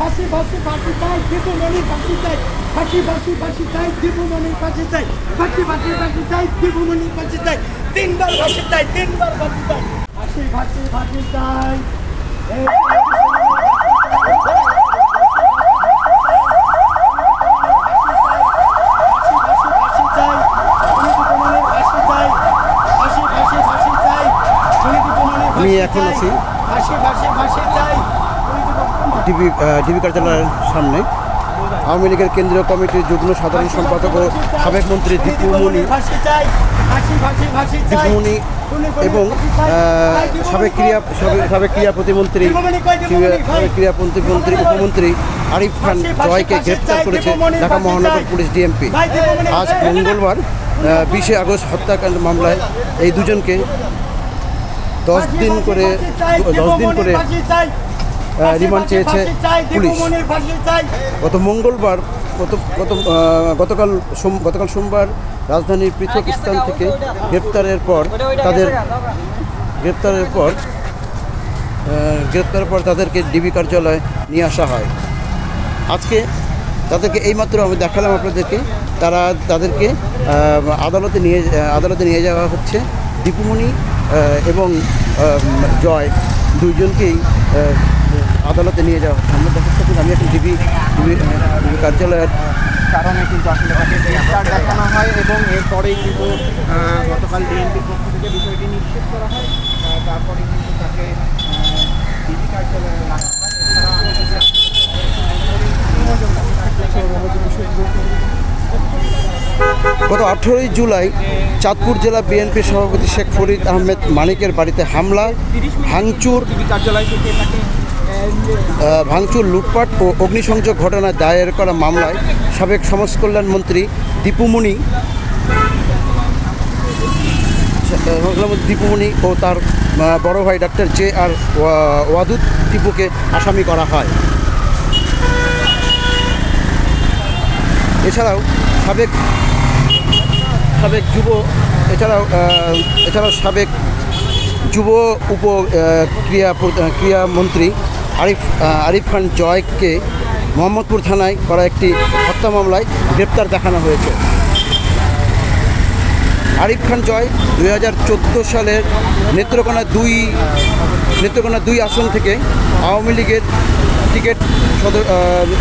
ফাঁসি ফাঁসি ফাঁসি চাই, দীপুমণির ফাঁসি চাই। ফাঁসি ফাঁসি ফাঁসি চাই, দীপুমণির ফাঁসি চাই। ফাঁসি ফাঁসি ফাঁসি চাই, দীপুমণির ফাঁসি চাই। তিনবার ফাঁসি চাই, তিনবার ফাঁসি চাই। ফাঁসি ফাঁসি ফাঁসি চাই। আমি এখন আছি ডিবি কার্যালয়ের সামনে। আওয়ামী লীগের কেন্দ্রীয় কমিটির যুগ্ম সাধারণ সম্পাদক ও সাবেক মন্ত্রী দীপুমণি এবং সাবেক ক্রীড়া প্রতিমন্ত্রী উপমন্ত্রী আরিফ খান জয়কে গ্রেপ্তার করেছে ঢাকা মহানগর পুলিশ ডিএমপি। আজ মঙ্গলবার 20 আগস্ট হত্যাকাণ্ড মামলায় এই দুজনকে 10 দিন করে রিমান্ড চেয়েছে পুলিশ। গতকাল সোমবার রাজধানীর পৃথক স্থান থেকে গ্রেপ্তারের পর তাদেরকে ডিবি কার্যালয়ে নিয়ে আসা হয়। আজকে তাদেরকে এইমাত্র আমি দেখালাম আপনাদেরকে। তাদেরকে আদালতে নিয়ে যাওয়া হচ্ছে। দীপুমণি এবং জয় দুইজনকেই আদালতে নিয়ে যাওয়া হচ্ছে। আমরা দেখাচ্ছি আমি এখন ডিবি কার্যালয়ের কারণে কিন্তু আসলে তাকে গ্রেপ্তার দেখানো হয় এবং এরপরেই কিন্তু গতকাল ডিএমপির পক্ষ থেকে বিষয়টি নিশ্চিত করা হয়। তারপরে কিন্তু তাকে ডিবি কার্যালয়ে রাখা হয়। গত 18 জুলাই চাঁদপুর জেলা বিএনপির সভাপতি শেখ ফরিদ আহমেদ মানিকের বাড়িতে হামলা, ভাঙচুর, লুটপাট ও অগ্নিসংযোগ ঘটনায় দায়ের করা মামলায় সাবেক সমাজ কল্যাণ মন্ত্রী দীপুমণি ও তার বড় ভাই ডাক্তার JR ওয়াদুদ টিপুকে আসামি করা হয়। এছাড়াও সাবেক যুব উপ ক্রীড়ামন্ত্রী আরিফ খান জয়কে মোহাম্মদপুর থানায় করা একটি হত্যা মামলায় গ্রেপ্তার দেখানো হয়েছে। আরিফ খান জয় 2014 সালের নেত্রকোনা 2 আসন থেকে আওয়ামী লীগের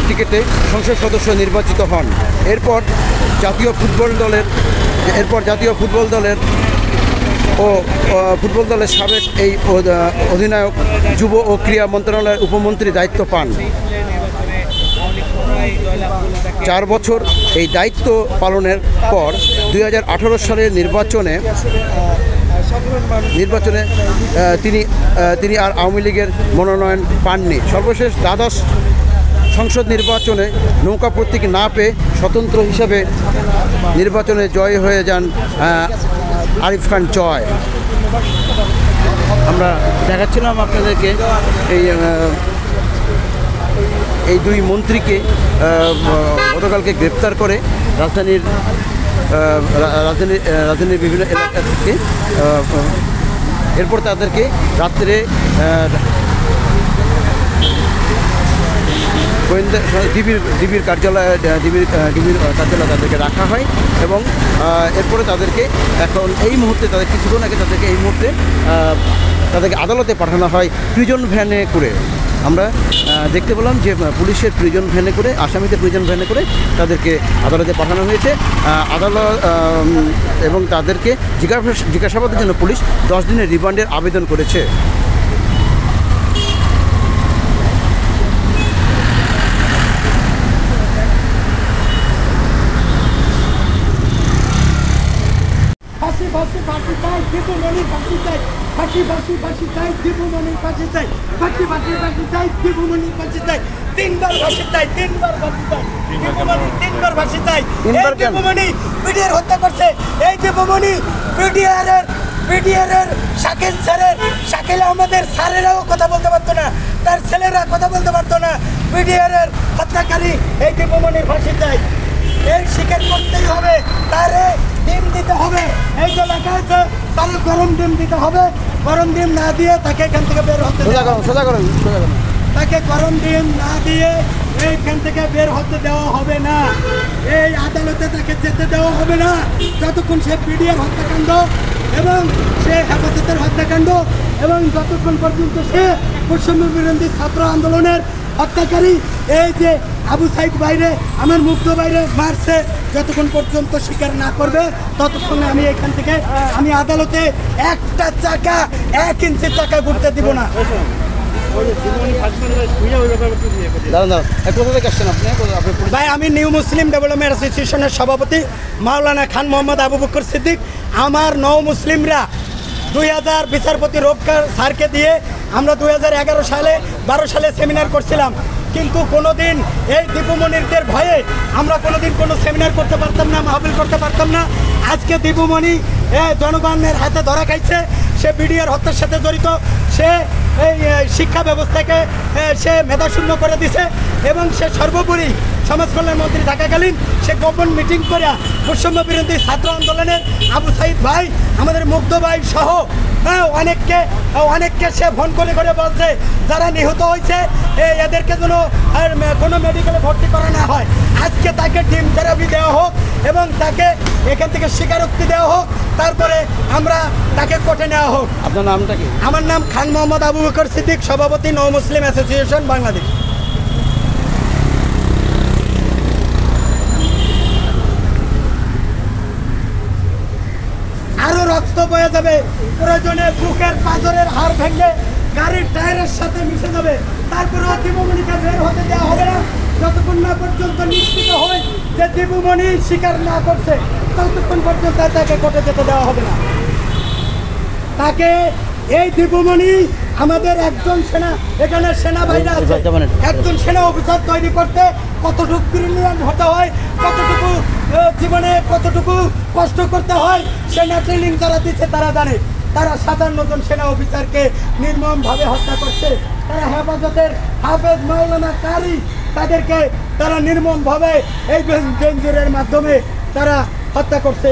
টিকেটে সংসদ সদস্য নির্বাচিত হন। এরপর জাতীয় ফুটবল দলের সাবেক এই অধিনায়ক যুব ও ক্রীড়া মন্ত্রণালয়ের উপমন্ত্রী দায়িত্ব পান। 4 বছর এই দায়িত্ব পালনের পর 2018 সালের নির্বাচনে তিনি আর আওয়ামী লীগের মনোনয়ন পাননি। সর্বশেষ দ্বাদশ সংসদ নির্বাচনে নৌকা প্রতীক না পেয়ে স্বতন্ত্র হিসাবে নির্বাচনে জয় হয়ে যান আরিফ খান জয়। আমরা দেখাচ্ছিলাম আপনাদেরকে এই দুই মন্ত্রীকে গতকালকে গ্রেপ্তার করে রাজধানীর বিভিন্ন এলাকা থেকে। এরপর তাদেরকে রাত্রে গোয়েন্দা ডিবির কার্যালয়ে তাদেরকে রাখা হয় এবং এরপরে তাদেরকে এই মুহূর্তে তাদেরকে আদালতে পাঠানো হয় প্রিজন ভ্যানে করে। আমরা দেখতে পেলাম যে পুলিশের প্রিজন ভ্যানে করে, আসামিদের প্রিজন ভ্যানে করে তাদেরকে আদালতে পাঠানো হয়েছে। এবং তাদেরকে জিজ্ঞাসাবাদের জন্য পুলিশ 10 দিনের রিমান্ডের আবেদন করেছে। তিনবার ফাঁসি চাই, তিনবার ফাঁসি চাই। তিনবার ফাঁসি চাই। দীপুমণি পিডিআর হত্যা করছে। এই দীপুমণি পিডিআরের শাকিল আহমেদের স্যারেরাও কথা বলতে পারতো না, তার ছেলেরা কথা বলতে পারতো না। পিডিআরের হত্যাকারী এই দীপুমণির ফাঁসি চাই। এর স্বীকার করতেই হবে, তারে ডিম দিতে হবে। এই যে লেখা আছে তাহলে গরম ডিম দিতে হবে। গরম ডিম না দিয়ে তাকে এখান থেকে বের হতে, তাকে গরম ডিম না দিয়ে এইখান থেকে বের হতে দেওয়া হবে না, এই আদালতে তাকে যেতে দেওয়া হবে না যতক্ষণ সে পিডিআর হত্যাকাণ্ড এবং সে হেফাজতের হত্যাকাণ্ড এবং যতক্ষণ পর্যন্ত সে বৈষম্য বিরোধী ছাত্র আন্দোলনের হত্যাকারী এই যে আবু সাইদ বাইরে আমার মুগ্ধ বাইরে মারছে, যতক্ষণ পর্যন্ত স্বীকার না করবে ততক্ষণে আমি এখান থেকে আমি আদালতে একটা চাকা 1 ইঞ্চি চাকা ঘুরতে দিব না। দাঁড়ান কোথা থেকে আসছেন আপনি? ভাই আমি নিউ মুসলিম ডেভেলপমেন্ট অ্যাসোসিয়েশনের সভাপতি মাওলানা খান মোহাম্মদ আবু বকর সিদ্দিক। আমার নও মুসলিমরা 2000 বিচারপতি রোবকার স্যারকে দিয়ে আমরা 2011 সালে 12 সালে সেমিনার করছিলাম, কিন্তু কোনোদিন এই দীপুমণিদের ভয়ে আমরা কোনোদিন কোনো সেমিনার করতে পারতাম না, মাহফিল করতে পারতাম না। আজকে দীপুমণি জনগণের হাতে ধরা খাইছে, সে বিডিআর হত্যার সাথে জড়িত, সে এই শিক্ষা ব্যবস্থাকে সে মেধাশূন্য করে দিছে এবং সে সর্বোপরি সমাজ কল্যাণ মন্ত্রী থাকাকালীন সে গোপন মিটিং করে বৈষম্য বিরোধী ছাত্র আন্দোলনের আবু সাইদ ভাই আমাদের মুগ্ধ ভাই সহ অনেককে সে ফোন করে করে বলছে যারা নিহত হয়েছে এদেরকে যেন কোনো মেডিকেলে ভর্তি করা না হয়। আজকে তাকে টিম থেরাপি দেওয়া হোক এবং তাকে এখান থেকে স্বীকারোক্তি দেওয়া হোক, তারপরে আমরা তাকে কোর্টে নেওয়া হোক। আপনার নামটা কি? আমার নাম খান মোহাম্মদ আবু বকর সিদ্দিক, সভাপতি নও মুসলিম অ্যাসোসিয়েশন বাংলাদেশ। আরো রক্ত বয়ে যাবে, প্রয়োজনে বুকের পাঁজরের হাড় ভেঙে গাড়ির টায়ারের সাথে মিশে যাবে, তারপরে দীপুমণিকে বের হতে দেওয়া হবে না যতক্ষণ না পর্যন্ত নিশ্চিত হয় যে দীপুমণি স্বীকার না করছে, ততক্ষণ পর্যন্ত তাকে কোর্টে যেতে দেওয়া হবে না। তাকে এই দীপুমণি আমাদের একজন সেনা, এখানে সেনা ভাইরা আছে, একজন সেনা অফিসার তৈরি করতে কতটুকু ব্রিলিয়ান্ট হতে হয়, কতটুকু জীবনে কতটুকু কষ্ট করতে হয়, সেনা ট্রেনিং যারা দিচ্ছে তারা জানে। তারা সাধারণ সেনা অফিসারকে নির্মমভাবে হত্যা করছে, তারা হেফাজতের হাফেজ মাওলানা কারি তাদেরকে তারা নির্মমভাবে এই বেঞ্জুরের মাধ্যমে তারা হত্যা করছে।